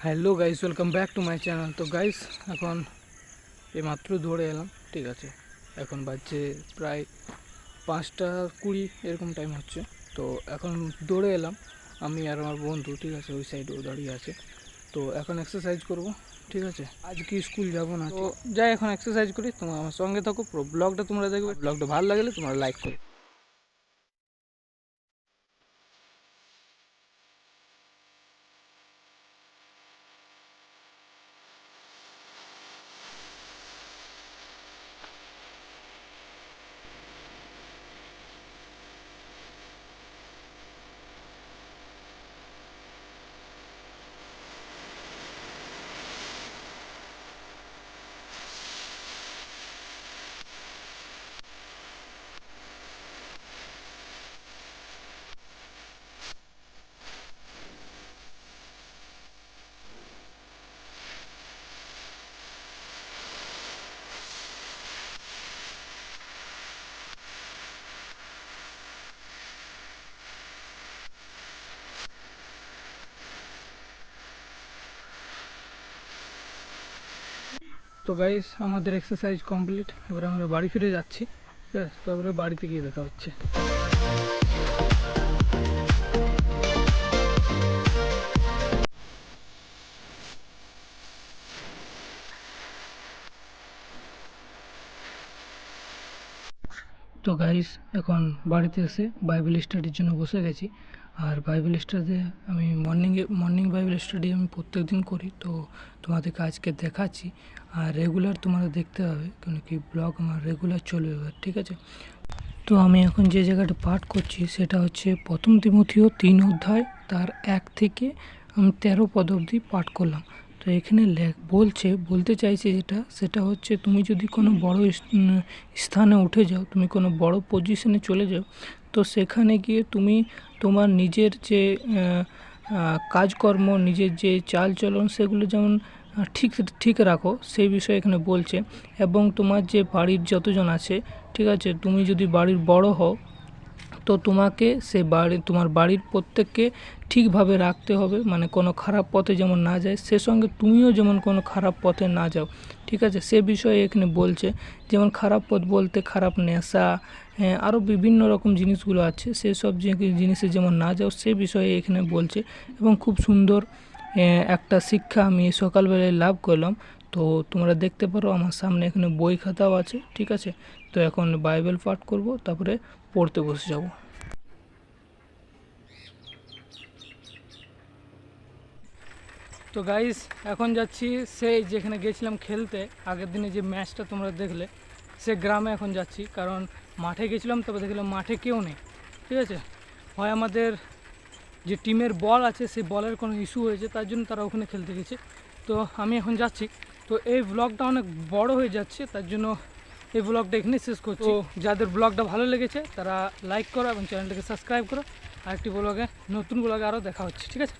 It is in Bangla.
Hello guys, welcome back to my channel. তো গাইস, এখন এইমাত্র দৌড়ে এলাম, ঠিক আছে। এখন বাজছে প্রায় 5টা 20 এরকম টাইম হচ্ছে। তো এখন দৌড়ে এলাম আমি আর আমার বন্ধু, ঠিক আছে, ওই সাইডেও দাঁড়িয়ে আছে। তো এখন এক্সারসাইজ করব, ঠিক আছে। আজকে স্কুল যাব না, তো যাই এখন এক্সারসাইজ করি। তোমরা আমার সঙ্গে থাকো, পুরো ব্লগটা তোমরা দেখবে। ব্লগটা ভালো লাগলে তোমরা লাইক করো। তো গাইস, আমাদের এক্সারসাইজ কমপ্লিট। এবার আমরা বাড়ি ফিরে যাচ্ছি, ঠিক আছে। তারপরে বাড়িতে গিয়ে দেখা হচ্ছে। তো গাইস, এখন বাড়িতে এসে বাইবেল স্টাডির জন্য বসে গেছি। আর বাইবেল স্টাডি আমি মর্নিং বাইবেল স্টাডি আমি প্রত্যেক দিন করি। তো তোমাদেরকে আজকে দেখাচ্ছি। আর রেগুলার তোমরা দেখতে হবে, কেন কি ব্লগ আমার রেগুলার চলবে এবার, ঠিক আছে। তো আমি এখন যে জায়গাটা পাঠ করছি সেটা হচ্ছে 1 তিমথিও 3 অধ্যায়, তার 1 থেকে আমি 13 পদ অবধি পাঠ করলাম। তো এখানে বলতে চাইছে সেটা হচ্ছে, তুমি যদি কোনো বড় স্থানে উঠে যাও, তুমি কোনো বড় পজিশনে চলে যাও, তো সেখানে গিয়ে তুমি তোমার নিজের যে কাজকর্ম, নিজের যে চালচলন, সেগুলো যেমন ঠিক রাখো, সেই বিষয়ে এখানে বলছে। এবং তোমার যে বাড়ির যতজন আছে, ঠিক আছে, তুমি যদি বাড়ির বড় হও, তো তোমাকে তোমার বাড়ির প্রত্যেককে ঠিকভাবে রাখতে হবে, মানে কোনো খারাপ পথে যেমন না যায়, সে সঙ্গে তুমিও যেমন কোনো খারাপ পথে না যাও, ঠিক আছে। সে বিষয়ে এখানে বলছে। যেমন খারাপ পথ বলতে খারাপ নেশা, আরও বিভিন্ন রকম জিনিসগুলো আছে, সেসব জিনিসে যেমন না যাও, সে বিষয়ে এখানে বলছে। এবং খুব সুন্দর একটা শিক্ষা আমি সকালবেলায় লাভ করলাম। তো তোমরা দেখতে পারো আমার সামনে এখানে বই খাতাও আছে, ঠিক আছে। তো এখন বাইবেল পাঠ করব, তারপরে পড়তে বসে যাব। তো গাইস, এখন যাচ্ছি সেই যেখানে গেছিলাম খেলতে, আগের দিনে যে ম্যাচটা তোমরা দেখলে, সে গ্রামে এখন যাচ্ছি। কারণ মাঠে গেছিলাম, তবে দেখলাম মাঠে কেউ নেই, ঠিক আছে। হয় আমাদের যে টিমের বল আছে, সেই বলের কোনো ইস্যু হয়েছে, তার জন্য তারা ওখানে খেলতে গেছে। তো আমি এখন যাচ্ছি। তো এই ব্লগটা অনেক বড় হয়ে যাচ্ছে, তার জন্য এই ব্লগটা এখানে শেষ করছি। যাদের ব্লগটা ভালো লেগেছে তারা লাইক করো এবং চ্যানেলটাকে সাবস্ক্রাইব করো। আরেকটি ব্লগে, নতুন ব্লগে আরও দেখা হচ্ছে, ঠিক আছে।